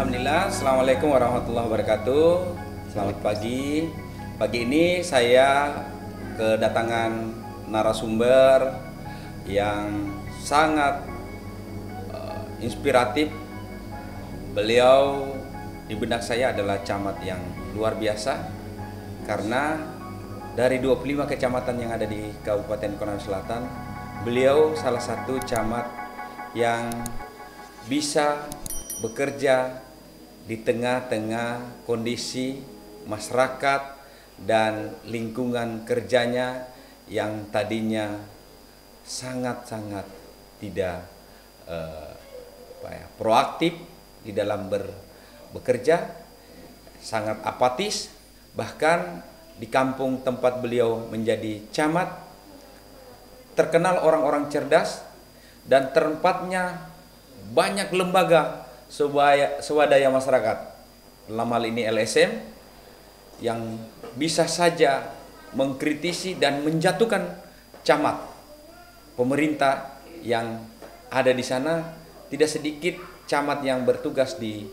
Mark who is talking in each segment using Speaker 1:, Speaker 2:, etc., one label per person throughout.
Speaker 1: Alhamdulillah, Assalamualaikum warahmatullahi wabarakatuh. Selamat pagi. Pagi ini saya kedatangan narasumber yang sangat inspiratif. Beliau di benak saya adalah camat yang luar biasa, karena dari 25 kecamatan yang ada di Kabupaten Konawe Selatan, beliau salah satu camat yang bisa bekerja di tengah-tengah kondisi masyarakat dan lingkungan kerjanya yang tadinya sangat-sangat tidak proaktif di dalam bekerja, sangat apatis. Bahkan di kampung tempat beliau menjadi camat terkenal orang-orang cerdas, dan tempatnya banyak lembaga swadaya masyarakat, dalam hal ini LSM, yang bisa saja mengkritisi dan menjatuhkan camat. Pemerintah yang ada di sana, tidak sedikit camat yang bertugas di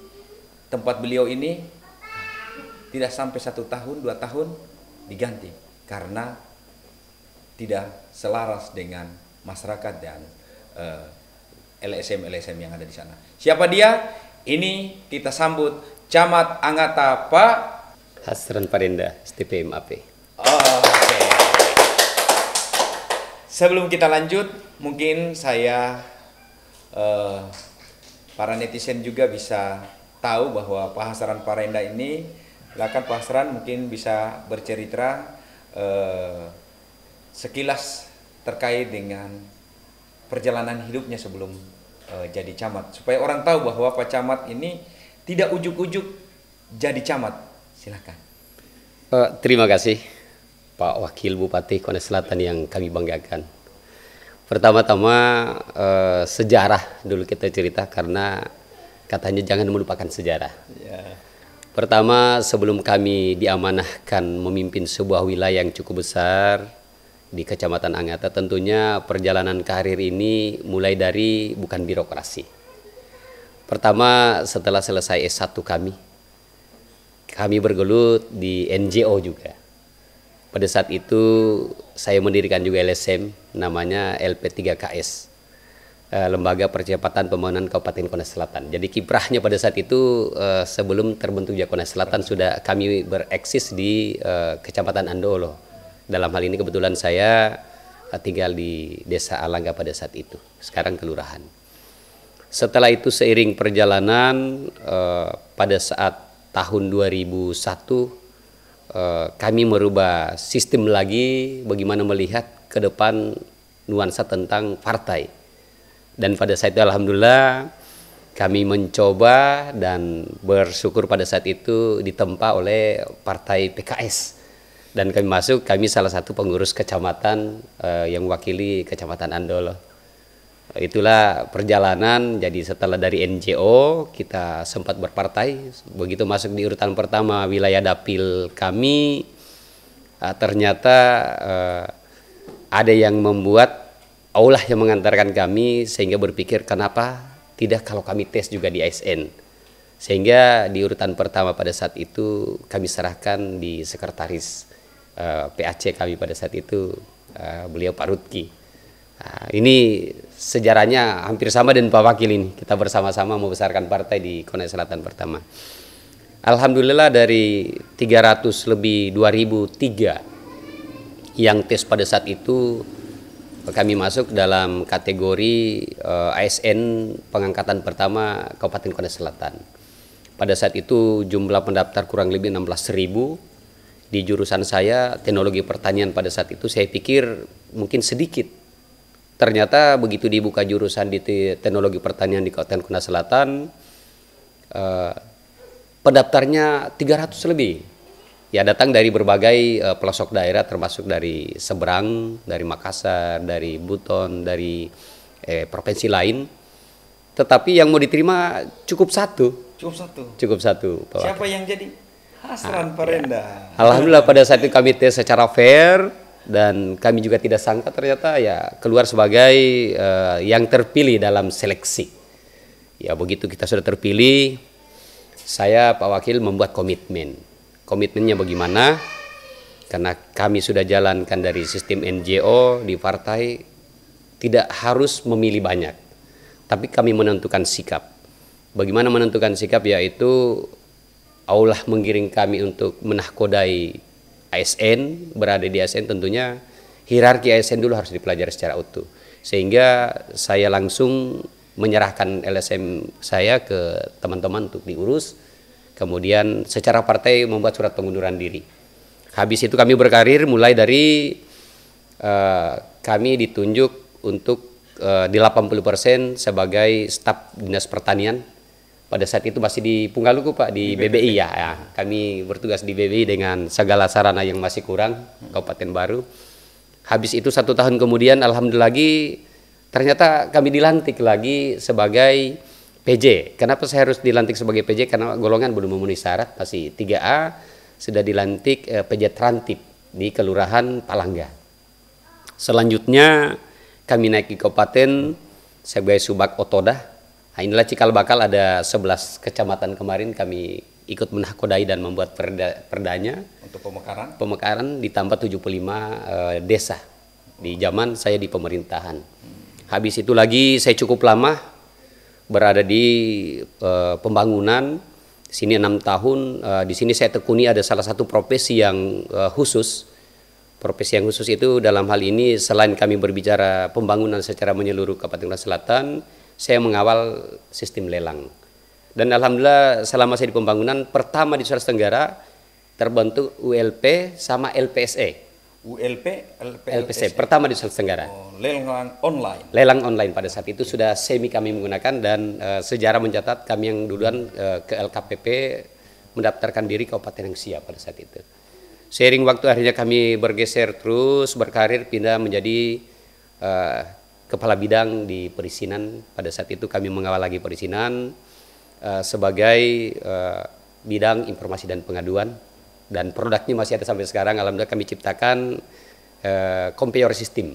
Speaker 1: tempat beliau ini tidak sampai 1 tahun, 2 tahun diganti karena tidak selaras dengan masyarakat dan LSM yang ada di sana. Siapa dia? Ini kita sambut Camat Anggata Pak
Speaker 2: Hasran Parenda, STP MAP.
Speaker 1: Oke. Sebelum kita lanjut, mungkin saya para netizen juga bisa tahu bahwa Pak Hasran Parenda ini, silakan Pak Hasran mungkin bisa bercerita sekilas terkait dengan perjalanan hidupnya sebelum jadi camat, supaya orang tahu bahwa Pak Camat ini tidak ujuk-ujuk jadi camat. Silakan.
Speaker 2: Terima kasih Pak Wakil Bupati Konawe Selatan yang kami banggakan. Pertama-tama sejarah dulu kita cerita, karena katanya jangan melupakan sejarah.
Speaker 1: Ya.
Speaker 2: Pertama, sebelum kami diamanahkan memimpin sebuah wilayah yang cukup besar di Kecamatan Anggata, tentunya perjalanan karir ini mulai dari bukan birokrasi. Pertama, setelah selesai S1 kami bergelut di NGO juga. Pada saat itu saya mendirikan juga LSM, namanya LP3KS, Lembaga Percepatan Pembangunan Kabupaten Konawe Selatan. Jadi kiprahnya pada saat itu sebelum terbentuknya Konawe Selatan sudah kami bereksis di Kecamatan Andolo. Dalam hal ini kebetulan saya tinggal di Desa Alangga pada saat itu, sekarang kelurahan. Setelah itu seiring perjalanan pada saat tahun 2001 kami merubah sistem lagi bagaimana melihat ke depan nuansa tentang partai. Dan pada saat itu alhamdulillah kami mencoba dan bersyukur pada saat itu ditempa oleh partai PKS. Dan kami masuk, kami salah satu pengurus kecamatan yang mewakili Kecamatan Andolo. Itulah perjalanan. Jadi setelah dari NGO kita sempat berpartai. Begitu masuk di urutan pertama wilayah dapil kami, ternyata ada yang membuat Allah yang mengantarkan kami, sehingga berpikir kenapa tidak kalau kami tes juga di ASN. Sehingga di urutan pertama pada saat itu kami serahkan di sekretaris PAC kami pada saat itu, beliau Pak Rutki. Ini sejarahnya hampir sama dengan Pak Wakil ini. Kita bersama-sama membesarkan partai di Konawe Selatan pertama. Alhamdulillah dari 300 lebih 2003 yang tes pada saat itu, kami masuk dalam kategori ASN pengangkatan pertama Kabupaten Konawe Selatan. Pada saat itu jumlah pendaftar kurang lebih 16.000. Di jurusan saya teknologi pertanian pada saat itu saya pikir mungkin sedikit. Ternyata begitu dibuka jurusan di teknologi pertanian di Kabupaten Konawe Selatan, pendaftarnya 300 lebih. Ya, datang dari berbagai pelosok daerah, termasuk dari seberang, dari Makassar, dari Buton, dari provinsi lain. Tetapi yang mau diterima cukup satu. Cukup satu.
Speaker 1: Siapa yang jadi? Hasran Parenda.
Speaker 2: Ya. Alhamdulillah pada saat itu kami tes secara fair, dan kami juga tidak sangka ternyata ya keluar sebagai yang terpilih dalam seleksi. Ya begitu kita sudah terpilih, saya Pak Wakil membuat komitmen. Komitmennya bagaimana? Karena kami sudah jalankan dari sistem NGO di partai, tidak harus memilih banyak, tapi kami menentukan sikap. Bagaimana menentukan sikap? Yaitu Allah mengiring kami untuk menahkodai ASN, berada di ASN tentunya hierarki ASN dulu harus dipelajari secara utuh. Sehingga saya langsung menyerahkan LSM saya ke teman-teman untuk diurus. Kemudian secara partai membuat surat pengunduran diri. Habis itu kami berkarir mulai dari kami ditunjuk untuk di 80% sebagai staf dinas pertanian. Pada saat itu masih di Punggaluku Pak, di BBI ya. Kami bertugas di BBI dengan segala sarana yang masih kurang, Kabupaten Baru. Habis itu 1 tahun kemudian alhamdulillah lagi ternyata kami dilantik lagi sebagai PJ. Kenapa saya harus dilantik sebagai PJ? Karena golongan belum memenuhi syarat, masih 3A. Sudah dilantik PJ Trantip di Kelurahan Palangga. Selanjutnya kami naik ke kabupaten sebagai Subak Otoda. Nah, inilah cikal bakal ada 11 kecamatan kemarin kami ikut menahkodai dan membuat perdanya.
Speaker 1: Untuk pemekaran?
Speaker 2: Pemekaran ditambah 75 desa di zaman saya di pemerintahan. Habis itu lagi saya cukup lama berada di pembangunan. Di sini 6 tahun, di sini saya tekuni ada salah satu profesi yang khusus. Profesi yang khusus itu dalam hal ini selain kami berbicara pembangunan secara menyeluruh Kabupaten Selatan, saya mengawal sistem lelang. Dan alhamdulillah selama saya di pembangunan, pertama di Sulawesi Tenggara terbentuk ULP sama LPSE. LPSE pertama di Sulawesi Tenggara.
Speaker 1: Lelang online.
Speaker 2: Lelang online pada saat itu sudah semi kami menggunakan dan sejarah mencatat kami yang duluan ke LKPP mendaftarkan diri Kabupaten yang siap pada saat itu. Seiring waktu akhirnya kami bergeser terus berkarir pindah menjadi kepala bidang di perizinan. Pada saat itu kami mengawal lagi perizinan sebagai bidang informasi dan pengaduan. Dan produknya masih ada sampai sekarang. Alhamdulillah kami ciptakan compare system.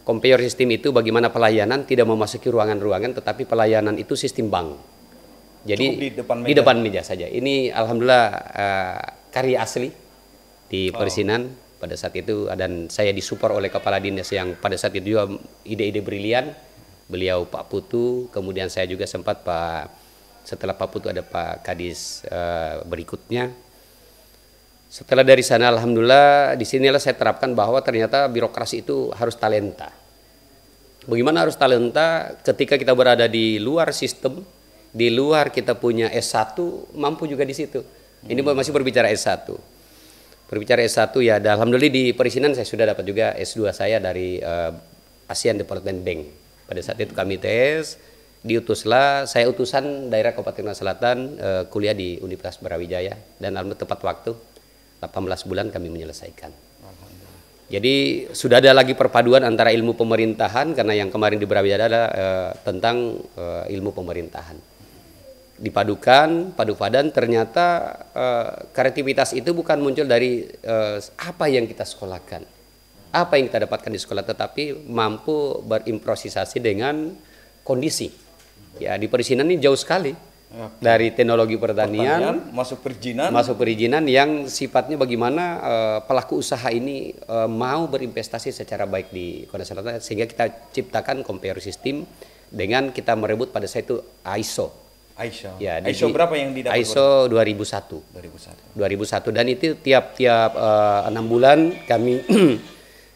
Speaker 2: Compare system itu bagaimana pelayanan tidak memasuki ruangan-ruangan, tetapi pelayanan itu sistem bank. Jadi di depan meja saja. Ini alhamdulillah karya asli di perizinan pada saat itu, dan saya disupport oleh kepala dinas yang pada saat itu juga ide-ide brilian. Beliau Pak Putu, kemudian saya juga sempat setelah Pak Putu ada Pak Kadis berikutnya. Setelah dari sana alhamdulillah disinilah saya terapkan bahwa ternyata birokrasi itu harus talenta. Bagaimana harus talenta ketika kita berada di luar sistem, di luar kita punya S1, mampu juga di situ. Ini masih berbicara S1. Berbicara S1 ya, alhamdulillah di perizinan saya sudah dapat juga S2 saya dari ASEAN Development Bank. Pada saat itu kami tes, diutuslah, saya utusan daerah Kabupaten Selatan kuliah di Universitas Brawijaya dan alhamdulillah tepat waktu. 18 bulan kami menyelesaikan. Jadi sudah ada lagi perpaduan antara ilmu pemerintahan, karena yang kemarin di Brawijaya adalah tentang ilmu pemerintahan. Dipadukan, padu padan, ternyata kreativitas itu bukan muncul dari apa yang kita sekolahkan, apa yang kita dapatkan di sekolah, tetapi mampu berimprovisasi dengan kondisi. Ya, di perizinan ini jauh sekali. Dari teknologi pertanian
Speaker 1: masuk
Speaker 2: perizinan yang sifatnya bagaimana pelaku usaha ini mau berinvestasi secara baik di Kota Selatan, sehingga kita ciptakan compare system dengan kita merebut pada saat itu ISO. Ya,
Speaker 1: ISO berapa yang didapat?
Speaker 2: ISO 2001 dan itu tiap 6 bulan kami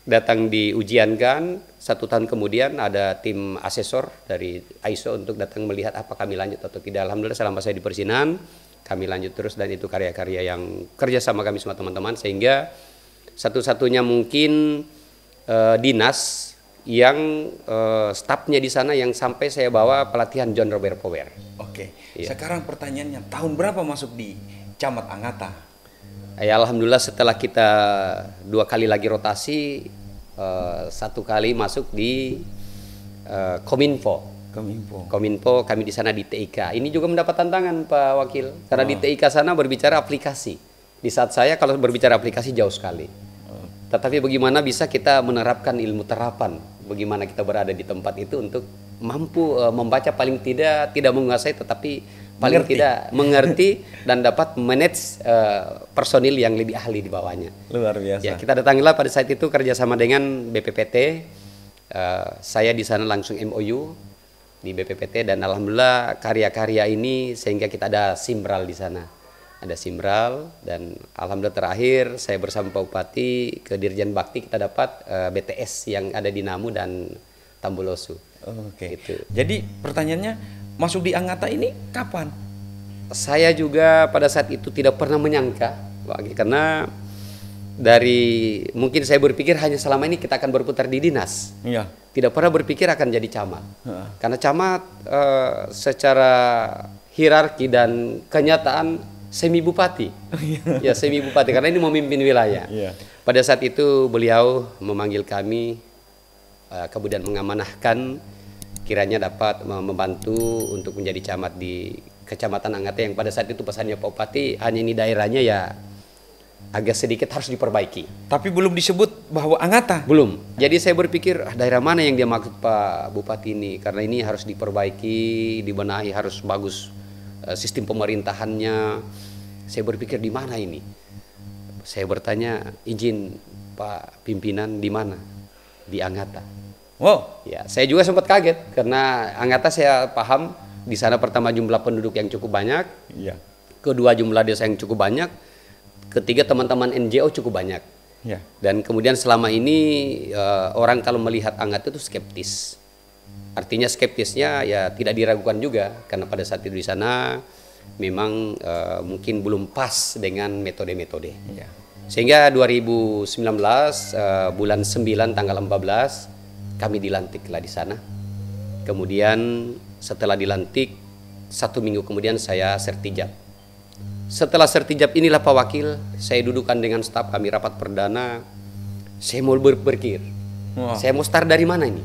Speaker 2: datang diujiankan. 1 tahun kemudian ada tim asesor dari ISO untuk datang melihat apa kami lanjut atau tidak. Alhamdulillah selama saya di perizinan kami lanjut terus, dan itu karya-karya yang kerja sama kami semua teman-teman, sehingga satu-satunya mungkin dinas yang stafnya di sana yang sampai saya bawa pelatihan John Robert Power.
Speaker 1: Oke. Ya. Sekarang pertanyaannya, tahun berapa masuk di Camat Angata?
Speaker 2: Ya, alhamdulillah setelah kita 2 kali lagi rotasi, 1 kali masuk di Kominfo kami di sana di TIK. Ini juga mendapat tantangan Pak Wakil, karena di TIK sana berbicara aplikasi. Di saat saya kalau berbicara aplikasi jauh sekali. Tetapi bagaimana bisa kita menerapkan ilmu terapan, bagaimana kita berada di tempat itu untuk mampu membaca, paling tidak menguasai, tetapi paling
Speaker 1: Mengerti.
Speaker 2: tidak mengerti dan dapat manage personil yang lebih ahli di bawahnya.
Speaker 1: Luar biasa.
Speaker 2: Ya, kita datangilah pada saat itu kerjasama dengan BPPT. Saya di sana langsung MOU di BPPT, dan alhamdulillah karya-karya ini sehingga kita ada Simral di sana. Ada Simral, dan alhamdulillah terakhir saya bersama Pak Bupati ke Dirjen Bakti kita dapat BTS yang ada di Namu dan Tambulosu.
Speaker 1: Oke.
Speaker 2: Gitu.
Speaker 1: Jadi pertanyaannya, masuk di Anggata ini kapan?
Speaker 2: Saya juga pada saat itu tidak pernah menyangka, karena dari mungkin saya berpikir hanya selama ini kita akan berputar di dinas.
Speaker 1: Iya.
Speaker 2: Tidak pernah berpikir akan jadi camat.
Speaker 1: Heeh.
Speaker 2: Karena camat secara hierarki dan kenyataan semi bupati. Ya, semi bupati karena ini memimpin wilayah.
Speaker 1: Iya.
Speaker 2: Pada saat itu beliau memanggil kami, kemudian mengamanahkan kiranya dapat membantu untuk menjadi camat di Kecamatan Anggata, yang pada saat itu pesannya Pak Bupati hanya ini daerahnya ya agak sedikit harus diperbaiki.
Speaker 1: Tapi belum disebut bahwa Anggata.
Speaker 2: Belum. Jadi saya berpikir daerah mana yang dia maksud Pak Bupati ini, karena ini harus diperbaiki, dibenahi, harus bagus sistem pemerintahannya. Saya berpikir di mana ini. Saya bertanya, izin Pak Pimpinan di mana? Di Anggata.
Speaker 1: Wow.
Speaker 2: Ya, saya juga sempat kaget karena Anggata saya paham di sana pertama jumlah penduduk yang cukup banyak,
Speaker 1: Iya.
Speaker 2: kedua jumlah desa yang cukup banyak, ketiga teman-teman NGO cukup banyak.
Speaker 1: Ya.
Speaker 2: Dan kemudian selama ini orang kalau melihat Anggata itu skeptis. Artinya skeptisnya ya tidak diragukan juga karena pada saat itu di sana memang mungkin belum pas dengan metode-metode.
Speaker 1: Iya.
Speaker 2: Sehingga 2019 bulan 9 tanggal 14 kami dilantiklah di sana. Kemudian setelah dilantik 1 minggu kemudian saya sertijab. Setelah sertijab inilah Pak Wakil, saya dudukan dengan staf kami rapat perdana. Saya mau berpikir,
Speaker 1: Wah.
Speaker 2: saya mau start dari mana ini?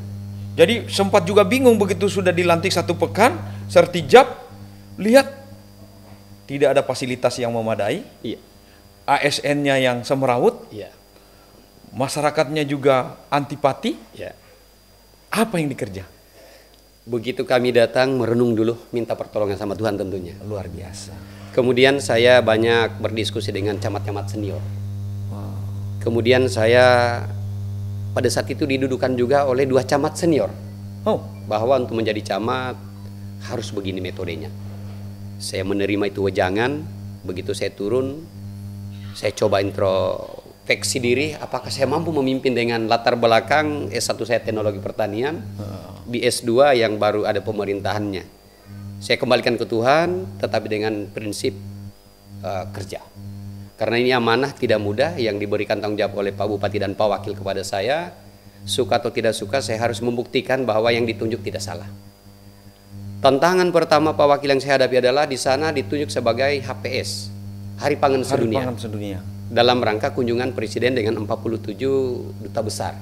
Speaker 1: Jadi sempat juga bingung begitu sudah dilantik 1 pekan, sertijab, lihat tidak ada fasilitas yang memadai,
Speaker 2: Iya,
Speaker 1: ASN-nya yang semrawut,
Speaker 2: iya,
Speaker 1: masyarakatnya juga antipati.
Speaker 2: iya.
Speaker 1: Apa yang dikerja?
Speaker 2: Begitu kami datang merenung dulu, minta pertolongan sama Tuhan tentunya.
Speaker 1: Luar biasa.
Speaker 2: Kemudian saya banyak berdiskusi dengan camat-camat senior. Kemudian saya pada saat itu didudukan juga oleh 2 camat senior.
Speaker 1: Oh,
Speaker 2: Bahwa untuk menjadi camat harus begini metodenya. Saya menerima itu wejangan, begitu saya turun, saya coba introspeksi diri, apakah saya mampu memimpin dengan latar belakang S1 saya teknologi pertanian, di S2 yang baru ada pemerintahannya. Saya kembalikan ke Tuhan, tetapi dengan prinsip kerja. Karena ini amanah tidak mudah yang diberikan tanggung jawab oleh Pak Bupati dan Pak Wakil kepada saya. Suka atau tidak suka, saya harus membuktikan bahwa yang ditunjuk tidak salah. Tantangan pertama Pak Wakil yang saya hadapi adalah di sana ditunjuk sebagai HPS, Hari Pangan
Speaker 1: Hari
Speaker 2: Sedunia,
Speaker 1: Pangan Sedunia.
Speaker 2: dalam rangka kunjungan Presiden dengan 47 duta besar.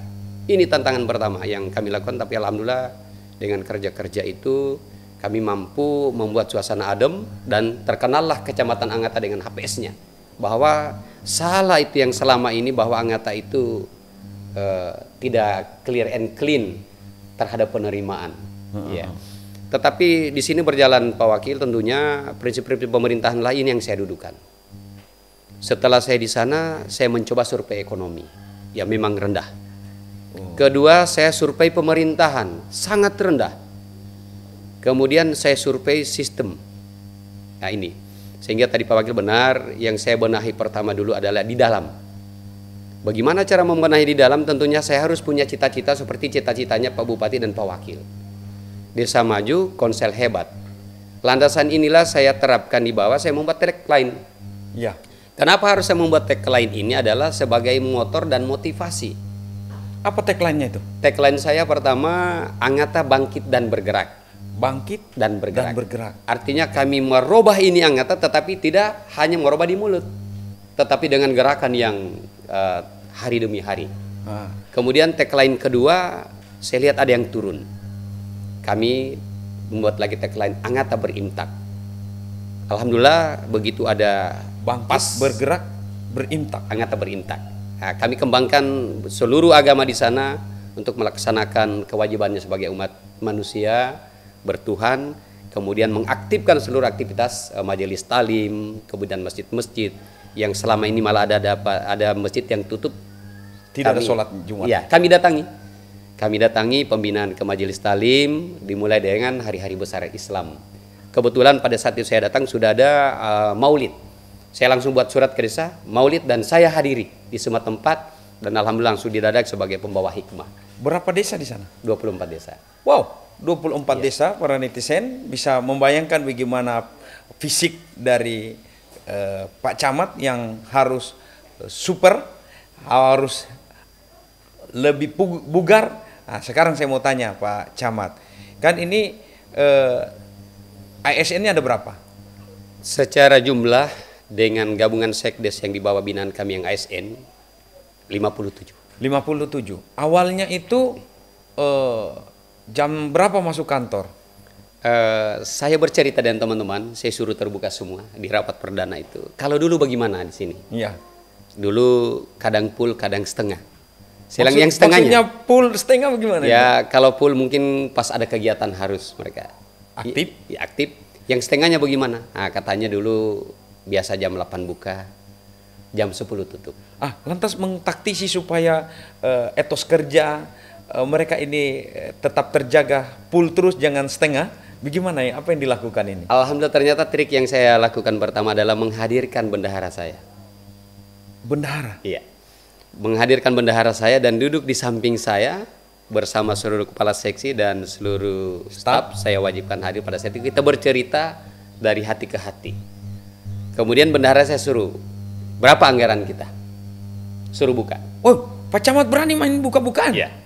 Speaker 2: Ini tantangan pertama yang kami lakukan, tapi alhamdulillah dengan kerja-kerja itu kami mampu membuat suasana adem dan terkenallah Kecamatan Anggata dengan HPS-nya. Bahwa salah itu yang selama ini bahwa Anggata itu tidak clear and clean terhadap penerimaan. Ya. Tetapi di sini berjalan Pak Wakil, tentunya prinsip-prinsip pemerintahan lain yang saya dudukan. Setelah saya di sana, saya mencoba survei ekonomi, ya memang rendah. Kedua, saya survei pemerintahan, sangat rendah. Kemudian saya survei sistem. Nah ini, sehingga tadi Pak Wakil benar, yang saya benahi pertama dulu adalah di dalam. Bagaimana cara membenahi di dalam? Tentunya saya harus punya cita-cita seperti cita-citanya Pak Bupati dan Pak Wakil. Desa maju, konsel hebat. Landasan inilah saya terapkan di bawah, saya membuat tagline.
Speaker 1: Ya.
Speaker 2: Kenapa harus saya membuat tagline ini adalah sebagai motor dan motivasi.
Speaker 1: Apa tagline-nya itu?
Speaker 2: Tagline saya pertama, Anggata bangkit dan bergerak.
Speaker 1: Bangkit
Speaker 2: Dan bergerak.
Speaker 1: dan bergerak.
Speaker 2: Artinya kami merubah ini Anggata, tetapi tidak hanya merubah di mulut, tetapi dengan gerakan yang hari demi hari.
Speaker 1: Ah.
Speaker 2: Kemudian tagline kedua, saya lihat ada yang turun. Kami membuat lagi tagline Anggata berimtak. Alhamdulillah begitu ada
Speaker 1: Bangkit, bergerak, berimtak.
Speaker 2: Anggata berimtak. Nah, kami kembangkan seluruh agama di sana untuk melaksanakan kewajibannya sebagai umat manusia, bertuhan, kemudian mengaktifkan seluruh aktivitas majelis talim, kemudian masjid-masjid yang selama ini malah ada masjid yang tutup.
Speaker 1: Tidak ada sholat Jumat.
Speaker 2: Ya, kami datangi pembinaan ke majelis talim dimulai dengan hari-hari besar Islam. Kebetulan pada saat itu saya datang sudah ada maulid. Saya langsung buat surat ke desa, maulid, dan saya hadiri di semua tempat, dan alhamdulillah langsung didadak sebagai pembawa hikmah.
Speaker 1: Berapa desa di sana?
Speaker 2: 24 desa.
Speaker 1: Wow, 24 desa. Para netizen bisa membayangkan bagaimana fisik dari Pak Camat yang harus super, harus lebih bugar. Nah, sekarang saya mau tanya Pak Camat, kan ini ASN-nya ada berapa?
Speaker 2: Secara jumlah dengan gabungan sekdes yang di bawah binaan kami yang ASN 57.
Speaker 1: 57. Awalnya itu jam berapa masuk kantor?
Speaker 2: Saya bercerita dengan teman-teman, saya suruh terbuka semua di rapat perdana itu. Kalau dulu bagaimana di sini?
Speaker 1: Iya.
Speaker 2: Dulu kadang full, kadang setengah. Silang yang setengahnya.
Speaker 1: Maksudnya full setengah bagaimana?
Speaker 2: Ya itu? Kalau full mungkin pas ada kegiatan harus mereka
Speaker 1: aktif.
Speaker 2: Ya, aktif. Yang setengahnya bagaimana? Nah, katanya dulu biasa jam 8 buka, jam 10 tutup.
Speaker 1: Lantas mengtaktisi supaya etos kerja mereka ini tetap terjaga full terus, jangan setengah. Bagaimana ya? Apa yang dilakukan ini?
Speaker 2: Alhamdulillah ternyata trik yang saya lakukan pertama adalah menghadirkan bendahara saya.
Speaker 1: Bendahara?
Speaker 2: Iya. Menghadirkan bendahara saya dan duduk di samping saya bersama seluruh kepala seksi dan seluruh staf. Saya wajibkan hadir pada saat itu. Kita bercerita dari hati ke hati. Kemudian bendahara saya suruh, berapa anggaran kita? Suruh buka.
Speaker 1: Oh, Pak Camat berani main buka-bukaan?
Speaker 2: Iya.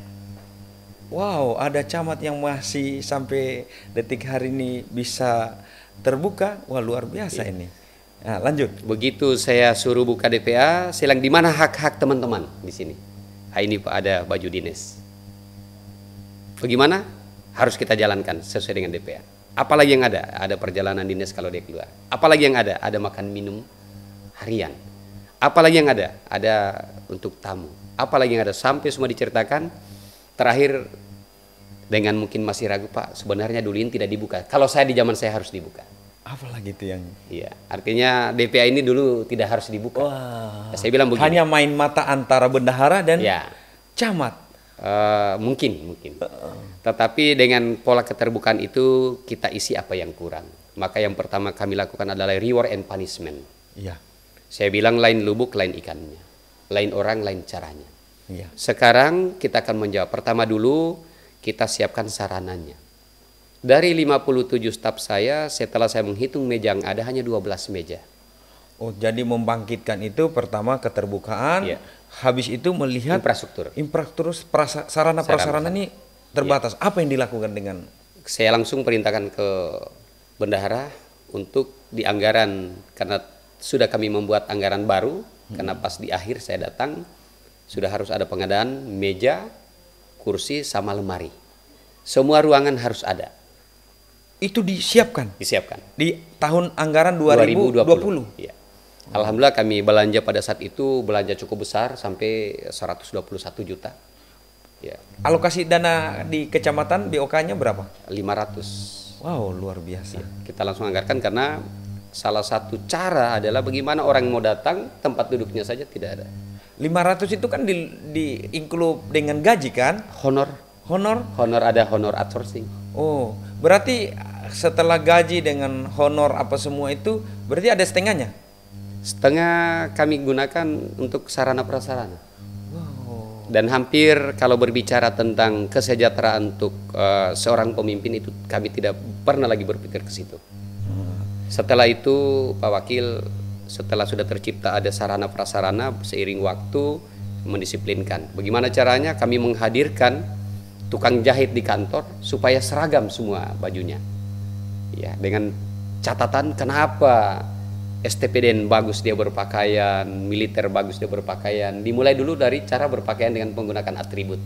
Speaker 1: Wow, ada camat yang masih sampai detik hari ini bisa terbuka. Wah, luar biasa ini. Nah, lanjut.
Speaker 2: Begitu saya suruh buka DPA, saya bilang di mana hak-hak teman-teman di sini. Ini Pak ada baju dinas. Bagaimana? Harus kita jalankan sesuai dengan DPA. Apalagi yang ada? Ada perjalanan dinas kalau dia keluar. Apalagi yang ada? Ada makan minum harian. Apalagi yang ada? Ada untuk tamu. Apalagi yang ada? Sampai semua diceritakan. Terakhir dengan mungkin masih ragu, Pak, sebenarnya dulu ini tidak dibuka. Kalau saya di zaman saya harus dibuka.
Speaker 1: Apalagi itu yang?
Speaker 2: Iya, artinya DPA ini dulu tidak harus dibuka.
Speaker 1: Wah,
Speaker 2: saya bilang begini.
Speaker 1: Hanya main mata antara bendahara dan
Speaker 2: ya,
Speaker 1: camat.
Speaker 2: Mungkin. Tetapi dengan pola keterbukaan itu kita isi apa yang kurang. Maka yang pertama kami lakukan adalah reward and punishment.
Speaker 1: Iya.
Speaker 2: Saya bilang lain lubuk, lain ikannya. Lain orang, lain caranya.
Speaker 1: Iya.
Speaker 2: Sekarang kita akan menjawab. Pertama dulu kita siapkan sarananya. Dari 57 staf saya, setelah saya menghitung meja yang ada hanya 12 meja.
Speaker 1: Oh, jadi membangkitkan itu pertama keterbukaan,
Speaker 2: Iya.
Speaker 1: habis itu melihat
Speaker 2: Infrastruktur.
Speaker 1: sarana prasarana ini terbatas.
Speaker 2: Iya.
Speaker 1: Apa yang dilakukan dengan?
Speaker 2: Saya langsung perintahkan ke bendahara untuk di anggaran, karena sudah kami membuat anggaran baru, karena pas di akhir saya datang sudah harus ada pengadaan meja, kursi, sama lemari. Semua ruangan harus ada.
Speaker 1: Itu disiapkan?
Speaker 2: Disiapkan.
Speaker 1: Di tahun anggaran 2020?
Speaker 2: Ya. Alhamdulillah kami belanja pada saat itu, belanja cukup besar sampai 121 juta. Ya.
Speaker 1: Alokasi dana di kecamatan BOK-nya berapa?
Speaker 2: 500.
Speaker 1: Wow, luar biasa.
Speaker 2: Ya. Kita langsung anggarkan karena salah satu cara adalah bagaimana orang mau datang, tempat duduknya saja tidak ada.
Speaker 1: 500 itu kan di include dengan gaji kan?
Speaker 2: Honor ada honor outsourcing.
Speaker 1: Oh, berarti setelah gaji dengan honor apa semua itu berarti ada setengahnya?
Speaker 2: Setengah kami gunakan untuk sarana prasarana.
Speaker 1: Wow.
Speaker 2: Dan hampir kalau berbicara tentang kesejahteraan untuk seorang pemimpin itu kami tidak pernah lagi berpikir ke situ. Setelah itu Pak Wakil, setelah sudah tercipta ada sarana prasarana, seiring waktu mendisiplinkan. Bagaimana caranya? Kami menghadirkan tukang jahit di kantor supaya seragam semua bajunya. Ya, dengan catatan kenapa STPDN bagus dia berpakaian, militer bagus dia berpakaian. Dimulai dulu dari cara berpakaian dengan menggunakan atribut.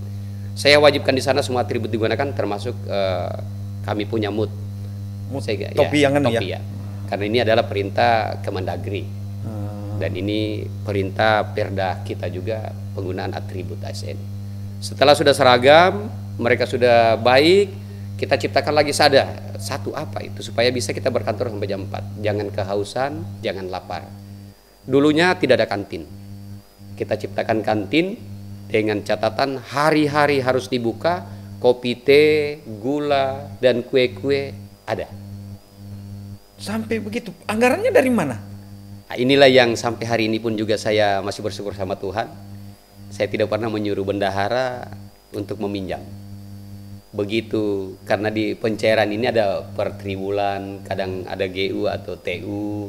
Speaker 2: Saya wajibkan di sana semua atribut digunakan, termasuk kami punya mood.
Speaker 1: Topi yang
Speaker 2: topi ya. Karena ini adalah perintah Kemendagri. Dan ini perintah Perda kita juga penggunaan atribut ASN. Setelah sudah seragam, mereka sudah baik, Kita ciptakan lagi satu apa itu supaya bisa kita berkantor sampai jam 4. Jangan kehausan, jangan lapar. Dulunya tidak ada kantin. Kita ciptakan kantin dengan catatan hari-hari harus dibuka, kopi, teh, gula, dan kue-kue ada.
Speaker 1: Sampai begitu. Anggarannya dari mana?
Speaker 2: Nah, inilah yang sampai hari ini pun juga saya masih bersyukur sama Tuhan. Saya tidak pernah menyuruh bendahara untuk meminjam. Begitu, karena di pencairan ini ada per triwulan, kadang ada GU atau TU.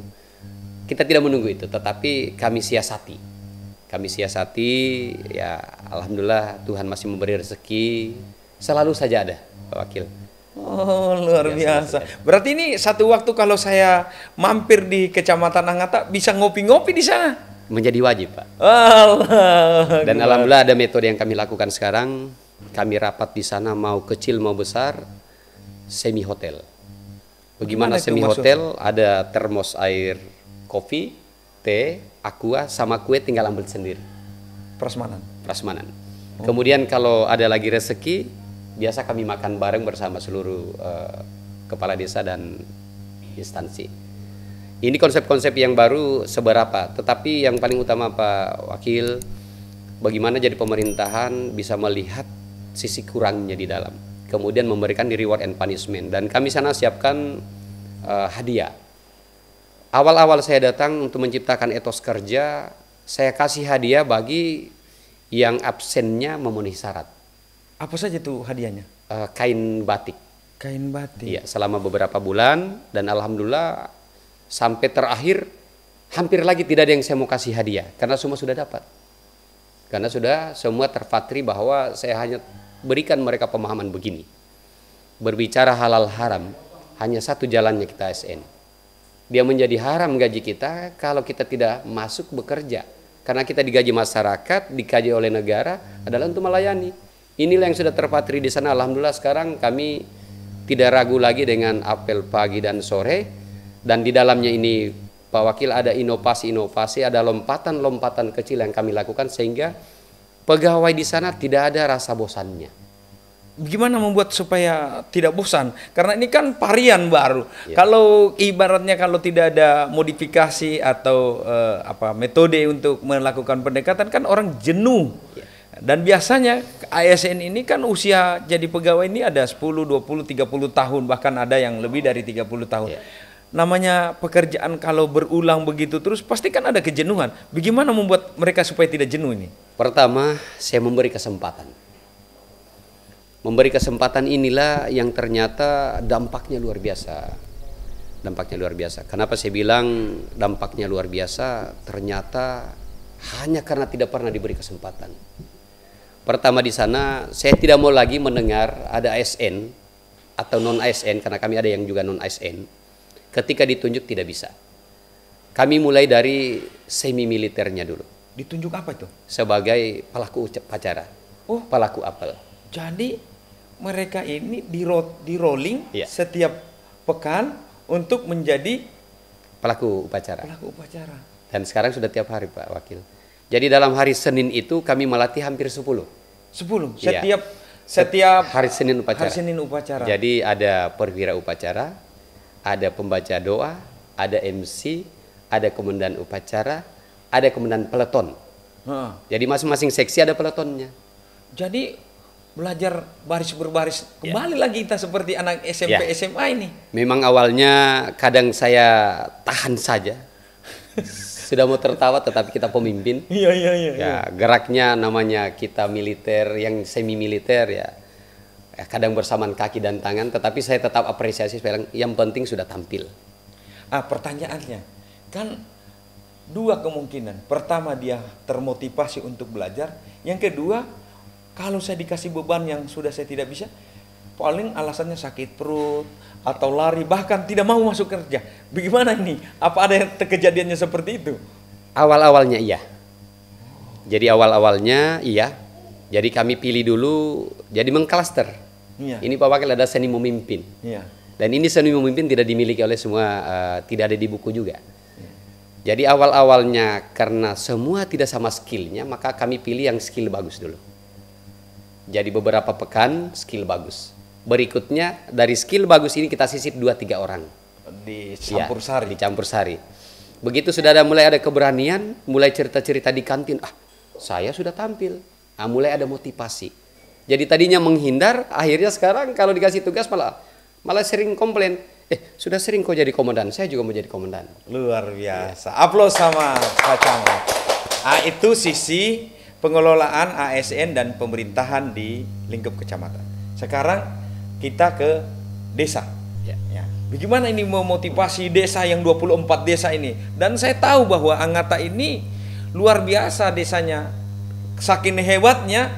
Speaker 2: Kita tidak menunggu itu, tetapi kami siasati. Kami siasati, ya alhamdulillah Tuhan masih memberi rezeki. Selalu saja ada, Pak Wakil.
Speaker 1: Oh, luar biasa. Berarti ini satu waktu kalau saya mampir di Kecamatan Anggata bisa ngopi-ngopi di sana.
Speaker 2: Menjadi wajib, Pak.
Speaker 1: Allah.
Speaker 2: Dan alhamdulillah ada metode yang kami lakukan sekarang. Kami rapat di sana mau kecil mau besar, semi hotel. Bagaimana semi hotel? Ada termos air kopi, teh, aqua sama kue tinggal ambil sendiri.
Speaker 1: Prasmanan.
Speaker 2: Prasmanan. Kemudian kalau ada lagi rezeki, biasa kami makan bareng bersama seluruh kepala desa dan instansi. Ini konsep-konsep yang baru seberapa, tetapi yang paling utama Pak Wakil, bagaimana jadi pemerintahan bisa melihat sisi kurangnya di dalam, kemudian memberikan di reward and punishment. Dan kami sana siapkan hadiah. Awal-awal saya datang untuk menciptakan etos kerja, saya kasih hadiah bagi yang absennya memenuhi syarat.
Speaker 1: Apa saja tuh hadiahnya?
Speaker 2: Kain batik.
Speaker 1: Kain batik.
Speaker 2: Iya, selama beberapa bulan, dan alhamdulillah sampai terakhir hampir lagi tidak ada yang saya mau kasih hadiah karena semua sudah dapat. Karena sudah semua terfatri bahwa saya hanya berikan mereka pemahaman begini. Berbicara halal haram, hanya satu jalannya kita ASN. Dia menjadi haram gaji kita kalau kita tidak masuk bekerja. Karena kita digaji masyarakat, digaji oleh negara adalah untuk melayani. Inilah yang sudah terpatri di sana. Alhamdulillah sekarang kami tidak ragu lagi dengan apel pagi dan sore. Dan di dalamnya ini Pak Wakil ada inovasi-inovasi, ada lompatan-lompatan kecil yang kami lakukan sehingga pegawai di sana tidak ada rasa bosannya.
Speaker 1: Gimana membuat supaya tidak bosan? Karena ini kan varian baru.
Speaker 2: Ya.
Speaker 1: Kalau ibaratnya kalau tidak ada modifikasi atau metode untuk melakukan pendekatan kan orang jenuh.
Speaker 2: Ya.
Speaker 1: Dan biasanya ASN ini kan usia jadi pegawai ini ada 10, 20, 30 tahun, bahkan ada yang lebih dari 30 tahun.
Speaker 2: Ya.
Speaker 1: Namanya pekerjaan kalau berulang begitu terus pasti kan ada kejenuhan. Bagaimana membuat mereka supaya tidak jenuh ini?
Speaker 2: Pertama, saya memberi kesempatan. Memberi kesempatan inilah yang ternyata dampaknya luar biasa. Dampaknya luar biasa. Kenapa saya bilang dampaknya luar biasa? Ternyata hanya karena tidak pernah diberi kesempatan. Pertama di sana, saya tidak mau lagi mendengar ada ASN atau non ASN, karena kami ada yang juga non ASN. Ketika ditunjuk tidak bisa. Kami mulai dari semi militernya dulu.
Speaker 1: Ditunjuk apa itu?
Speaker 2: Sebagai pelaku upacara.
Speaker 1: Oh,
Speaker 2: pelaku apel.
Speaker 1: Jadi mereka ini di rolling
Speaker 2: Iya.
Speaker 1: setiap pekan untuk menjadi
Speaker 2: Pelaku upacara.
Speaker 1: pelaku upacara.
Speaker 2: Dan sekarang sudah tiap hari Pak Wakil. Jadi dalam hari Senin itu kami melatih hampir 10.
Speaker 1: 10
Speaker 2: Iya.
Speaker 1: setiap
Speaker 2: Hari Senin upacara.
Speaker 1: hari Senin upacara.
Speaker 2: Jadi ada perwira upacara, ada pembaca doa, ada MC, ada komandan upacara, ada komandan peleton.
Speaker 1: Heeh.
Speaker 2: Jadi masing-masing seksi ada peletonnya.
Speaker 1: Jadi belajar baris berbaris kembali lagi kita seperti anak SMP
Speaker 2: Ya.
Speaker 1: SMA ini.
Speaker 2: Memang awalnya kadang saya tahan saja. Sudah mau tertawa tetapi kita pemimpin.
Speaker 1: Iya.
Speaker 2: Ya, geraknya namanya kita militer yang semi militer ya. Kadang bersamaan kaki dan tangan, tetapi saya tetap apresiasi yang penting sudah tampil.
Speaker 1: Pertanyaannya kan dua kemungkinan. Pertama dia termotivasi untuk belajar. Yang kedua, kalau saya dikasih beban yang sudah saya tidak bisa, paling alasannya sakit perut atau lari, bahkan tidak mau masuk kerja. Bagaimana ini? Apa ada yang kejadiannya seperti itu?
Speaker 2: Awal-awalnya iya. Jadi awal-awalnya iya. Jadi kami pilih dulu, jadi mengklaster.
Speaker 1: Iya.
Speaker 2: Ini Pak Wakil ada seni memimpin.
Speaker 1: Iya.
Speaker 2: Dan ini seni memimpin tidak dimiliki oleh semua, tidak ada di buku juga. Jadi awal-awalnya karena semua tidak sama skillnya, maka kami pilih yang skill bagus dulu. Jadi beberapa pekan skill bagus. Berikutnya dari skill bagus ini kita sisip 2-3 orang.
Speaker 1: Dicampur
Speaker 2: Ya,
Speaker 1: sari.
Speaker 2: dicampur sari. Begitu sudah mulai ada keberanian, mulai cerita-cerita di kantin, saya sudah tampil. Mulai ada motivasi. Jadi tadinya menghindar, akhirnya sekarang kalau dikasih tugas malah sering komplain. Sudah sering kok jadi komandan, saya juga mau jadi komandan.
Speaker 1: Luar biasa. Aplaus sama Pak Camat. Itu sisi pengelolaan ASN dan pemerintahan di lingkup kecamatan. Sekarang kita ke desa. Ya. Bagaimana ini memotivasi desa yang 24 desa ini? Dan saya tahu bahwa Anggata ini luar biasa desanya. Saking hebatnya,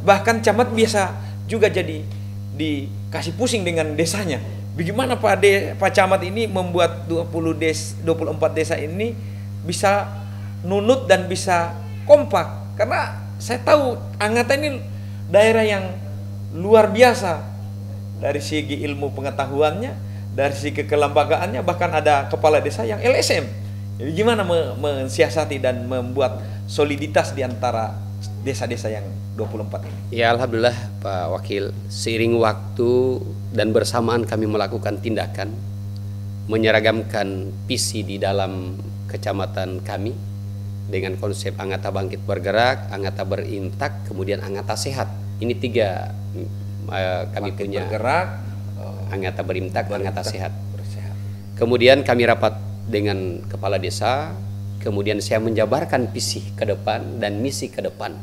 Speaker 1: bahkan camat biasa juga jadi dikasih pusing dengan desanya. Bagaimana Pak Camat ini membuat 24 desa ini bisa nunut dan bisa kompak? Karena saya tahu Anggata ini daerah yang luar biasa dari segi ilmu pengetahuannya, dari segi kelembagaannya, bahkan ada kepala desa yang LSM. Jadi gimana mensiasati dan membuat soliditas di antara desa-desa yang 24 ini?
Speaker 2: Ya alhamdulillah Pak Wakil, seiring waktu dan bersamaan kami melakukan tindakan menyeragamkan visi di dalam kecamatan kami dengan konsep Anggata Bangkit Bergerak, Anggata Berintak, kemudian Anggata Sehat. Ini 3 kami
Speaker 1: Bangkit
Speaker 2: punya.
Speaker 1: Bergerak,
Speaker 2: Anggata Berintak, Anggata Sehat.
Speaker 1: Bersehat.
Speaker 2: Kemudian kami rapat dengan kepala desa, kemudian saya menjabarkan visi ke depan dan misi ke depan.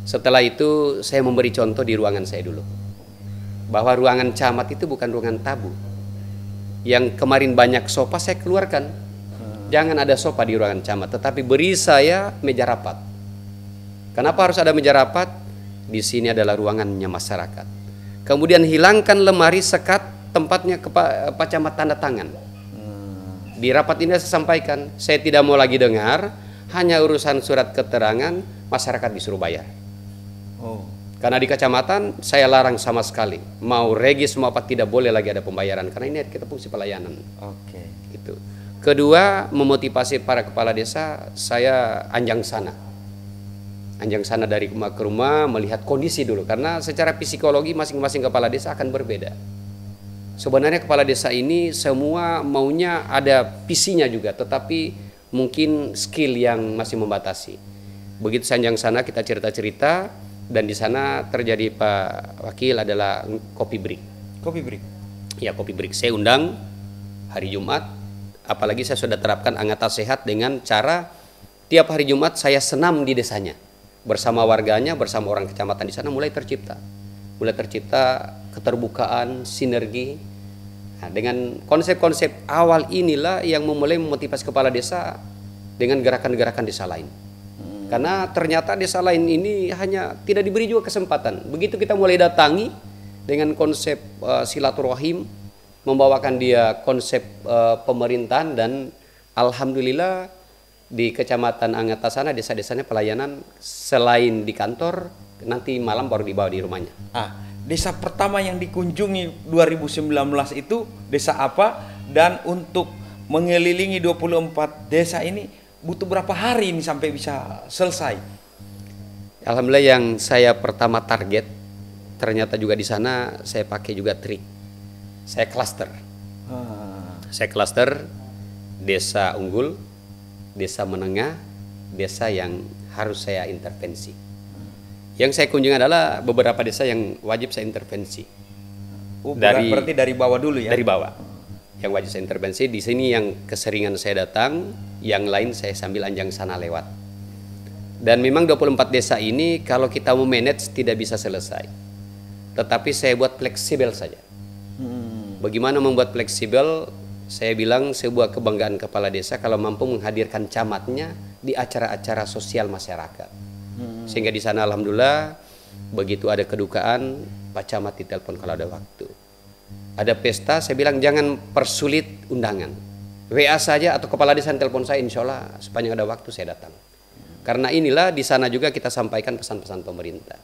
Speaker 2: Setelah itu saya memberi contoh di ruangan saya dulu, bahwa ruangan camat itu bukan ruangan tabu. Yang kemarin banyak sofa saya keluarkan. Jangan ada sofa di ruangan camat, tetapi beri saya meja rapat. Kenapa harus ada meja rapat? Di sini adalah ruangannya masyarakat. Kemudian hilangkan lemari sekat tempatnya Pak Camat tanda tangan. Di rapat ini saya sampaikan, saya tidak mau lagi dengar hanya urusan surat keterangan masyarakat disuruh bayar. Karena di kecamatan saya larang sama sekali, mau regis mau apa tidak boleh lagi ada pembayaran, karena ini kita fungsi pelayanan. Gitu. Kedua, memotivasi para kepala desa, saya anjang sana dari rumah ke rumah melihat kondisi dulu, karena secara psikologi masing-masing kepala desa akan berbeda. Sebenarnya kepala desa ini semua maunya ada visinya juga, tetapi mungkin skill yang masih membatasi. Begitu sanjang sana kita cerita-cerita, dan di sana terjadi Pak Wakil adalah kopi break.
Speaker 1: Kopi break?
Speaker 2: Ya, kopi break. Saya undang hari Jumat, apalagi saya sudah terapkan Anggata Sehat dengan cara tiap hari Jumat saya senam di desanya. Bersama warganya, bersama orang kecamatan di sana mulai tercipta keterbukaan, sinergi. Nah, dengan konsep-konsep awal inilah yang memulai memotivasi kepala desa dengan gerakan-gerakan desa lain. Karena ternyata desa lain ini hanya tidak diberi juga kesempatan. Begitu kita mulai datangi dengan konsep silaturahim, membawakan dia konsep pemerintahan, dan alhamdulillah di kecamatan Anggata sana desa-desanya pelayanan selain di kantor, nanti malam baru dibawa di rumahnya.
Speaker 1: Desa pertama yang dikunjungi 2019 itu desa apa, dan untuk mengelilingi 24 desa ini butuh berapa hari ini sampai bisa selesai?
Speaker 2: Alhamdulillah yang saya pertama target, ternyata juga di sana saya pakai juga trik. Saya cluster. Saya cluster desa unggul, desa menengah, desa yang harus saya intervensi. Yang saya kunjungi adalah beberapa desa yang wajib saya intervensi.
Speaker 1: Berarti dari bawah dulu ya?
Speaker 2: Dari bawah. Yang wajib saya intervensi, di sini yang keseringan saya datang, yang lain saya sambil anjang sana lewat. Dan memang 24 desa ini kalau kita mau manage tidak bisa selesai. Tetapi saya buat fleksibel saja. Bagaimana membuat fleksibel? Saya bilang sebuah kebanggaan kepala desa kalau mampu menghadirkan camatnya di acara-acara sosial masyarakat. Sehingga di sana alhamdulillah begitu ada kedukaan, Pak Camat ditelepon kalau ada waktu. Ada pesta, saya bilang jangan persulit undangan. WA saja atau kepala desa telepon saya, insya Allah sepanjang ada waktu saya datang. Karena inilah di sana juga kita sampaikan pesan-pesan pemerintah.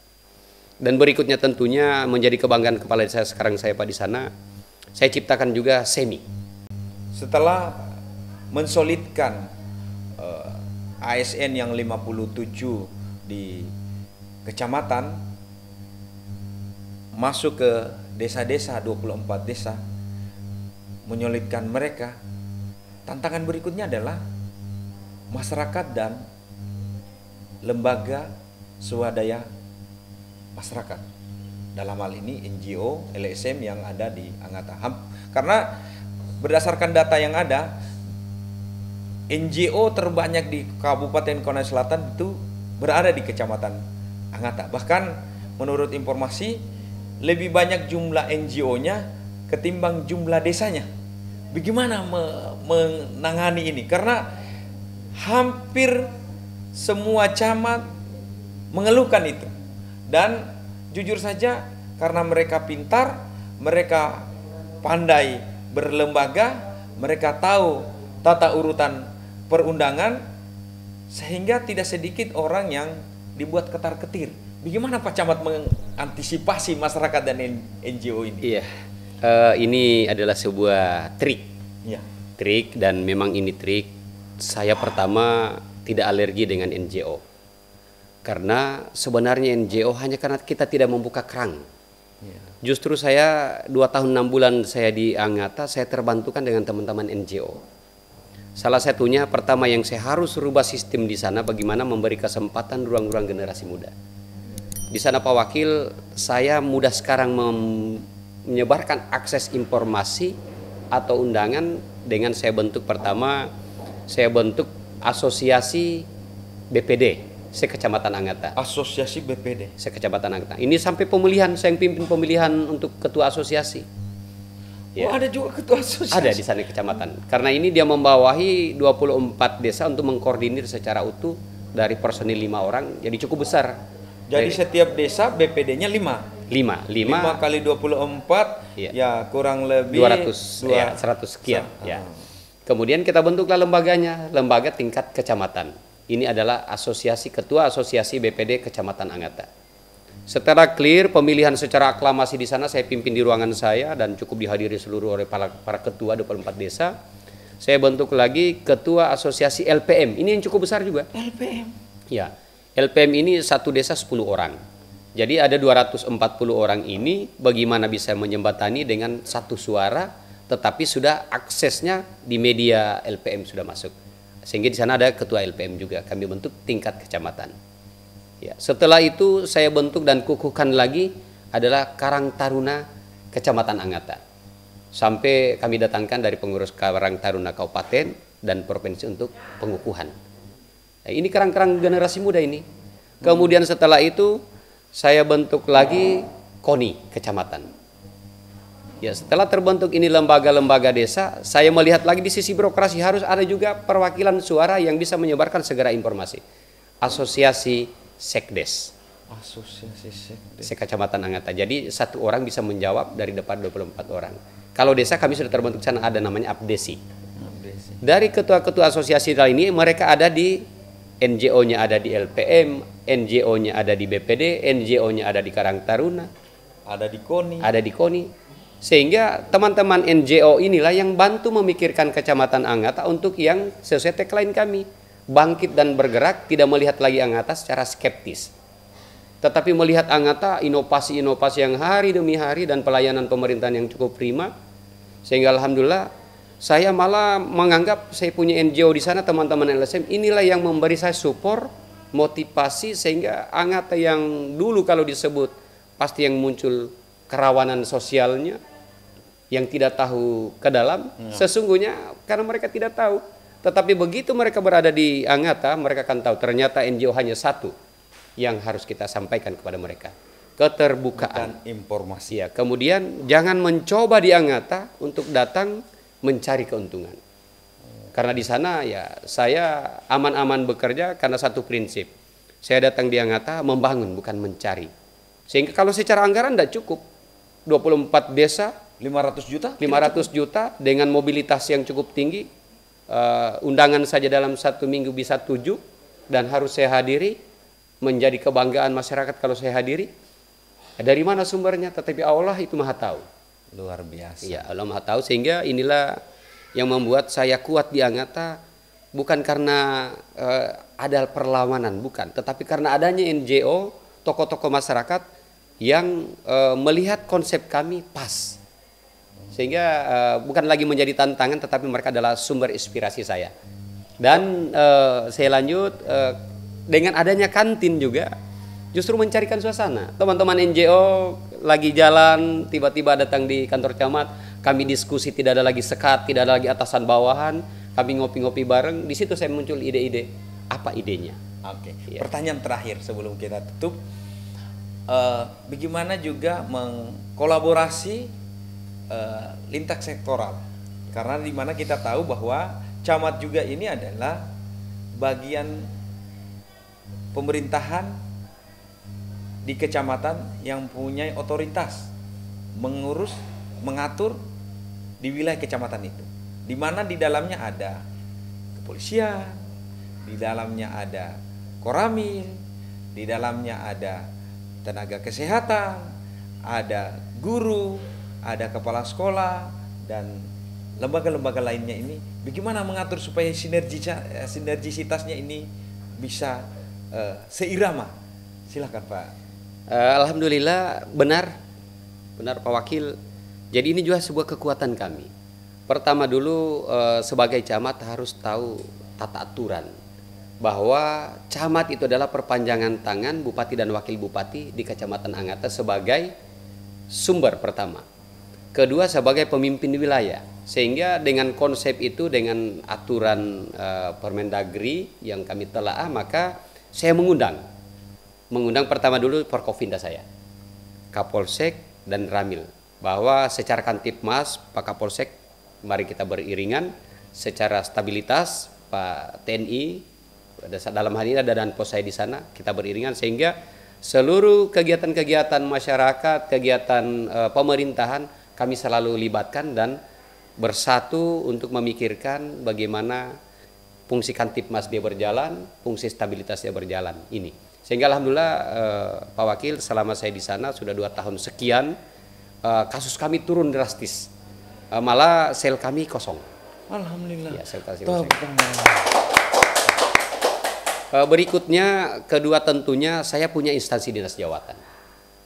Speaker 2: Dan berikutnya tentunya menjadi kebanggaan kepala desa sekarang saya Pak di sana, saya ciptakan juga semi.
Speaker 1: Setelah mensolidkan ASN yang 57 di kecamatan, masuk ke desa-desa 24 desa menyulitkan mereka. Tantangan berikutnya adalah masyarakat dan lembaga swadaya masyarakat. Dalam hal ini NGO, LSM yang ada di Anggata. Karena berdasarkan data yang ada, NGO terbanyak di Kabupaten Konawe Selatan itu berada di Kecamatan Anggata. Bahkan menurut informasi lebih banyak jumlah NGO-nya ketimbang jumlah desanya. Bagaimana menangani ini? Karena hampir semua camat mengeluhkan itu. Dan jujur saja, karena mereka pintar, mereka pandai berlembaga, mereka tahu tata urutan perundangan, sehingga tidak sedikit orang yang dibuat ketar-ketir. Bagaimana Pak Camat mengantisipasi masyarakat dan NGO ini?
Speaker 2: Iya, ini adalah sebuah trik.
Speaker 1: Ya.
Speaker 2: Trik, dan memang ini trik. Saya pertama tidak alergi dengan NGO. Karena sebenarnya NGO hanya karena kita tidak membuka kerang.
Speaker 1: Ya.
Speaker 2: Justru saya 2 tahun 6 bulan saya di Anggata, saya terbantukan dengan teman-teman NGO. Salah satunya pertama yang saya harus rubah sistem di sana, bagaimana memberi kesempatan ruang-ruang generasi muda. Di sana Pak Wakil, saya mudah sekarang menyebarkan akses informasi atau undangan dengan saya bentuk pertama, saya bentuk asosiasi BPD se-Kecamatan Anggata.
Speaker 1: Asosiasi BPD
Speaker 2: Se-Kecamatan Anggata. Ini sampai pemilihan, saya yang pimpin pemilihan untuk ketua asosiasi.
Speaker 1: Ya. Oh, ada juga ketua asosiasi?
Speaker 2: Ada di sana kecamatan. Karena ini dia membawahi 24 desa untuk mengkoordinir secara utuh dari personil 5 orang, jadi cukup besar.
Speaker 1: Jadi setiap desa BPD-nya 5 kali 24 ya kurang lebih
Speaker 2: 100 sekian ya. Kemudian kita bentuklah lembaganya, lembaga tingkat kecamatan. Ini adalah ketua asosiasi BPD Kecamatan Anggata. Setelah clear pemilihan secara aklamasi di sana, saya pimpin di ruangan saya dan cukup dihadiri seluruh oleh para ketua 24 desa. Saya bentuk lagi ketua asosiasi LPM. Ini yang cukup besar juga.
Speaker 1: LPM.
Speaker 2: Ya. LPM ini satu desa 10 orang. Jadi ada 240 orang ini bagaimana bisa menjembatani dengan satu suara, tetapi sudah aksesnya di media LPM sudah masuk. Sehingga di sana ada ketua LPM juga. Kami bentuk tingkat kecamatan. Ya, setelah itu saya bentuk dan kukuhkan lagi adalah Karang Taruna Kecamatan Anggata. Sampai kami datangkan dari pengurus Karang Taruna Kabupaten dan Provinsi untuk pengukuhan. Ini kerang-kerang generasi muda ini. Kemudian setelah itu saya bentuk lagi KONI Kecamatan. Ya, setelah terbentuk ini lembaga-lembaga desa, saya melihat lagi di sisi birokrasi harus ada juga perwakilan suara yang bisa menyebarkan segera informasi. Asosiasi Sekdes.
Speaker 1: Asosiasi Sekdes.
Speaker 2: Se-Kecamatan Anggata. Jadi satu orang bisa menjawab dari depan 24 orang. Kalau desa kami sudah terbentuk sana, ada namanya Abdesi. Dari ketua-ketua asosiasi ini mereka ada di NGO-nya ada di LPM, NGO-nya ada di BPD, NGO-nya ada di Karang Taruna,
Speaker 1: ada di KONI.
Speaker 2: Ada di KONI. Sehingga teman-teman NGO inilah yang bantu memikirkan Kecamatan Anggata untuk yang sesuai tagline kami, bangkit dan bergerak, tidak melihat lagi Anggata secara skeptis. Tetapi melihat Anggata inovasi-inovasi yang hari demi hari dan pelayanan pemerintahan yang cukup prima. Sehingga alhamdulillah saya malah menganggap saya punya NGO di sana, teman-teman LSM, inilah yang memberi saya support, motivasi, sehingga Anggata yang dulu kalau disebut pasti yang muncul kerawanan sosialnya, yang tidak tahu ke dalam, sesungguhnya karena mereka tidak tahu. Tetapi begitu mereka berada di Anggata, mereka akan tahu ternyata NGO hanya satu yang harus kita sampaikan kepada mereka. Keterbukaan.
Speaker 1: Dan informasi.
Speaker 2: Ya, kemudian jangan mencoba di Anggata untuk datang mencari keuntungan. Karena di sana ya saya aman-aman bekerja karena satu prinsip. Saya datang di Anggata membangun bukan mencari. Sehingga kalau secara anggaran tidak cukup. 24 desa
Speaker 1: 500 juta?
Speaker 2: 500 juta dengan mobilitas yang cukup tinggi. Undangan saja dalam 1 minggu bisa 7 dan harus saya hadiri, menjadi kebanggaan masyarakat kalau saya hadiri. Dari mana sumbernya? Tetapi Allah itu Maha tahu.
Speaker 1: Luar biasa.
Speaker 2: Ya, Allah Maha tahu, sehingga inilah yang membuat saya kuat di Anggata, bukan karena ada perlawanan, bukan, tetapi karena adanya NGO, tokoh-tokoh masyarakat yang melihat konsep kami pas. Sehingga bukan lagi menjadi tantangan, tetapi mereka adalah sumber inspirasi saya. Dan saya lanjut, dengan adanya kantin juga justru mencarikan suasana. Teman-teman NGO lagi jalan, tiba-tiba datang di kantor camat, kami diskusi, tidak ada lagi sekat, tidak ada lagi atasan bawahan, kami ngopi-ngopi bareng. Di situ saya muncul ide-ide. Apa idenya?
Speaker 1: Oke.
Speaker 2: Ya.
Speaker 1: Pertanyaan terakhir sebelum kita tutup, bagaimana juga mengkolaborasi lintas sektoral? Karena di mana kita tahu bahwa camat juga ini adalah bagian pemerintahan di kecamatan yang punya otoritas mengurus, mengatur di wilayah kecamatan itu, di mana di dalamnya ada kepolisian, di dalamnya ada koramil, di dalamnya ada tenaga kesehatan, ada guru, ada kepala sekolah, dan lembaga-lembaga lainnya. Ini bagaimana mengatur supaya sinergisitasnya ini bisa seirama? Silakan Pak.
Speaker 2: Alhamdulillah, benar Pak Wakil. Jadi ini juga sebuah kekuatan kami. Pertama dulu, sebagai camat harus tahu tata aturan, bahwa camat itu adalah perpanjangan tangan bupati dan wakil bupati di Kecamatan Angata sebagai sumber pertama. Kedua, sebagai pemimpin wilayah. Sehingga dengan konsep itu, dengan aturan Permendagri yang kami telaah, maka saya mengundang pertama dulu Forkovinda saya, Kapolsek dan Ramil, bahwa secara Kantipmas Pak Kapolsek, mari kita beriringan, secara stabilitas Pak TNI, dalam hal ini ada Danpos saya di sana, kita beriringan sehingga seluruh kegiatan-kegiatan masyarakat, kegiatan pemerintahan kami selalu libatkan dan bersatu untuk memikirkan bagaimana fungsi Kantipmas dia berjalan, fungsi stabilitas dia berjalan ini. Sehingga alhamdulillah Pak Wakil, selama saya di sana sudah 2 tahun sekian, kasus kami turun drastis, malah sel kami kosong.
Speaker 1: Alhamdulillah.
Speaker 2: Ya, sel kami kosong. Berikutnya, kedua tentunya saya punya instansi dinas jawatan.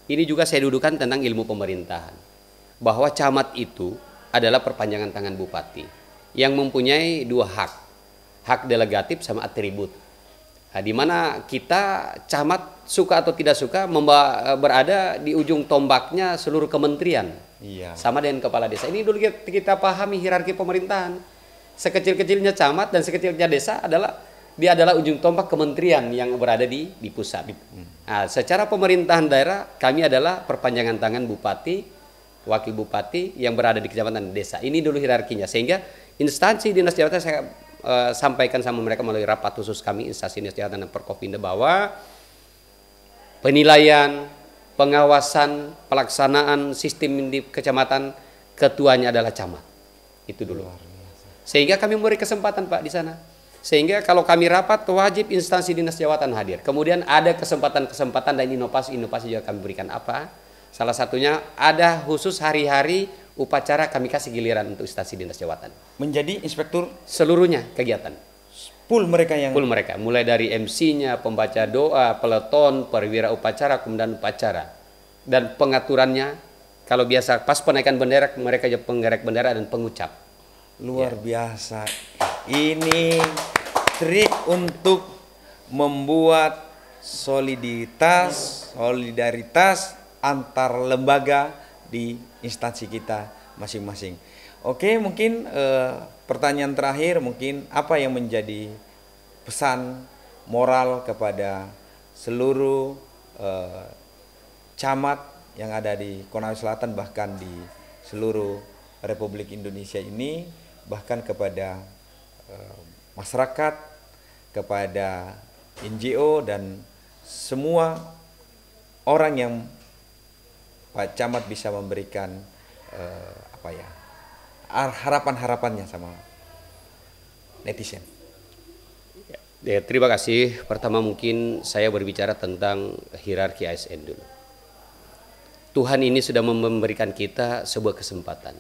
Speaker 2: Ini juga saya dudukan tentang ilmu pemerintahan, bahwa camat itu adalah perpanjangan tangan bupati yang mempunyai 2 hak delegatif sama atribut. Nah, di mana kita camat suka atau tidak suka berada di ujung tombaknya seluruh kementerian.
Speaker 1: Iya.
Speaker 2: Sama dengan kepala desa. Ini dulu kita pahami hierarki pemerintahan. Sekecil-kecilnya camat dan sekecilnya desa dia adalah ujung tombak kementerian yang berada di pusat. Nah, secara pemerintahan daerah kami adalah perpanjangan tangan bupati, wakil bupati yang berada di kecamatan desa. Ini dulu hierarkinya, sehingga instansi dinas jabatan saya sampaikan sama mereka melalui rapat khusus kami instansi dinas jabatan dan Forkovinda bahwa penilaian, pengawasan, pelaksanaan sistem di kecamatan ketuanya adalah camat. Itu dulu. Sehingga kami memberi kesempatan Pak di sana. Sehingga kalau kami rapat wajib instansi dinas jabatan hadir. Kemudian ada kesempatan-kesempatan dan inovasi juga kami berikan apa? Salah satunya ada khusus hari-hari upacara kami kasih giliran untuk instansi dinas jabatan.
Speaker 1: Menjadi inspektur
Speaker 2: seluruhnya kegiatan.
Speaker 1: Full mereka,
Speaker 2: mulai dari MC-nya, pembaca doa, peleton, perwira upacara, kemudian upacara. Dan pengaturannya, kalau biasa pas penaikan bendera mereka jadi penggerak bendera dan pengucap.
Speaker 1: Luar biasa. Ini trik untuk membuat solidaritas antar lembaga di instansi kita masing-masing. Oke, mungkin pertanyaan terakhir, mungkin apa yang menjadi pesan moral kepada seluruh camat yang ada di Konawe Selatan, bahkan di seluruh Republik Indonesia ini, bahkan kepada masyarakat, kepada NGO dan semua orang yang Pak Camat bisa memberikan harapan-harapannya sama netizen.
Speaker 2: Ya, terima kasih. Pertama mungkin saya berbicara tentang hierarki ASN dulu. Tuhan ini sudah memberikan kita sebuah kesempatan.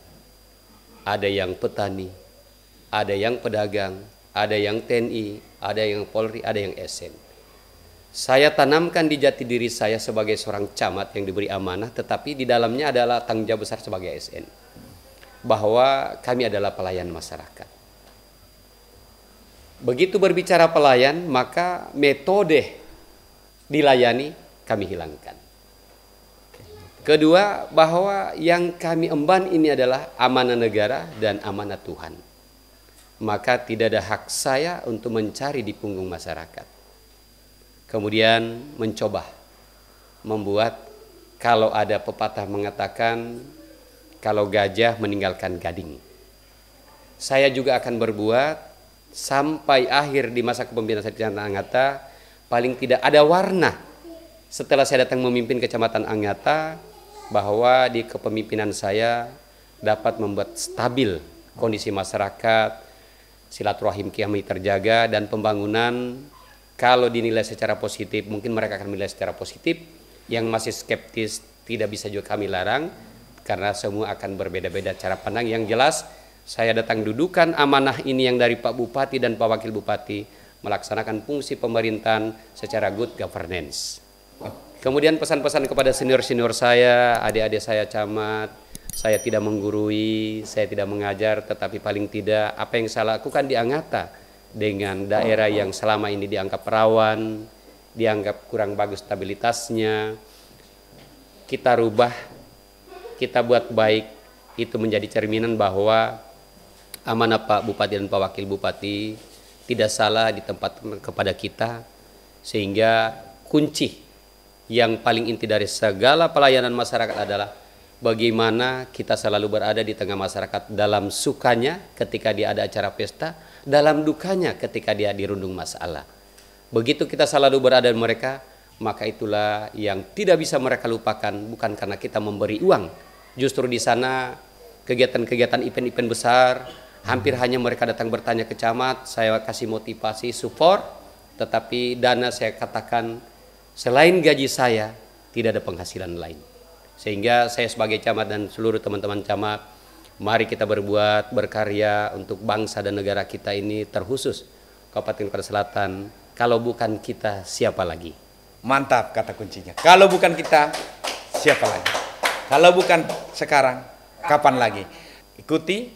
Speaker 2: Ada yang petani, ada yang pedagang, ada yang TNI, ada yang Polri, ada yang ASN. Saya tanamkan di jati diri saya sebagai seorang camat yang diberi amanah, tetapi di dalamnya adalah tanggung jawab besar sebagai ASN. Bahwa kami adalah pelayan masyarakat. Begitu berbicara pelayan, maka metode dilayani kami hilangkan. Kedua, bahwa yang kami emban ini adalah amanah negara dan amanah Tuhan. Maka tidak ada hak saya untuk mencari di punggung masyarakat. Kemudian mencoba membuat, kalau ada pepatah mengatakan kalau gajah meninggalkan gading, saya juga akan berbuat sampai akhir di masa kepemimpinan saya di Kecamatan Anggata. Paling tidak ada warna setelah saya datang memimpin Kecamatan Anggata, bahwa di kepemimpinan saya dapat membuat stabil kondisi masyarakat, silaturahim kami terjaga, dan pembangunan kalau dinilai secara positif, mungkin mereka akan menilai secara positif. Yang masih skeptis tidak bisa juga kami larang, karena semua akan berbeda-beda cara pandang. Yang jelas saya datang dudukan amanah ini yang dari Pak Bupati dan Pak Wakil Bupati, melaksanakan fungsi pemerintahan secara good governance. Kemudian pesan-pesan kepada senior-senior saya, adik-adik saya camat, saya tidak menggurui, saya tidak mengajar, tetapi paling tidak apa yang saya lakukan di Anggata dengan daerah yang selama ini dianggap rawan, dianggap kurang bagus stabilitasnya, kita rubah, kita buat baik, itu menjadi cerminan bahwa amanah Pak Bupati dan Pak Wakil Bupati tidak salah di tempat kepada kita, sehingga kunci yang paling inti dari segala pelayanan masyarakat adalah bagaimana kita selalu berada di tengah masyarakat dalam sukanya ketika dia ada acara pesta, dalam dukanya ketika dia dirundung masalah. Begitu kita selalu berada dengan mereka, maka itulah yang tidak bisa mereka lupakan, bukan karena kita memberi uang. Justru di sana kegiatan-kegiatan event-event besar, hampir hanya mereka datang bertanya ke camat, saya kasih motivasi, support, tetapi dana saya katakan selain gaji saya tidak ada penghasilan lain. Sehingga saya sebagai camat dan seluruh teman-teman camat, mari kita berbuat, berkarya untuk bangsa dan negara kita ini, terkhusus Kabupaten Kutai Selatan. Kalau bukan kita, siapa lagi?
Speaker 1: Mantap kata kuncinya. Kalau bukan kita, siapa lagi? Kalau bukan sekarang, kapan lagi? Ikuti,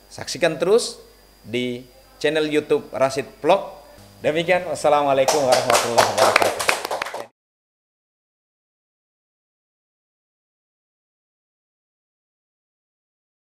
Speaker 1: saksikan terus di channel YouTube Rasid Vlog. Demikian, wassalamualaikum warahmatullahi wabarakatuh.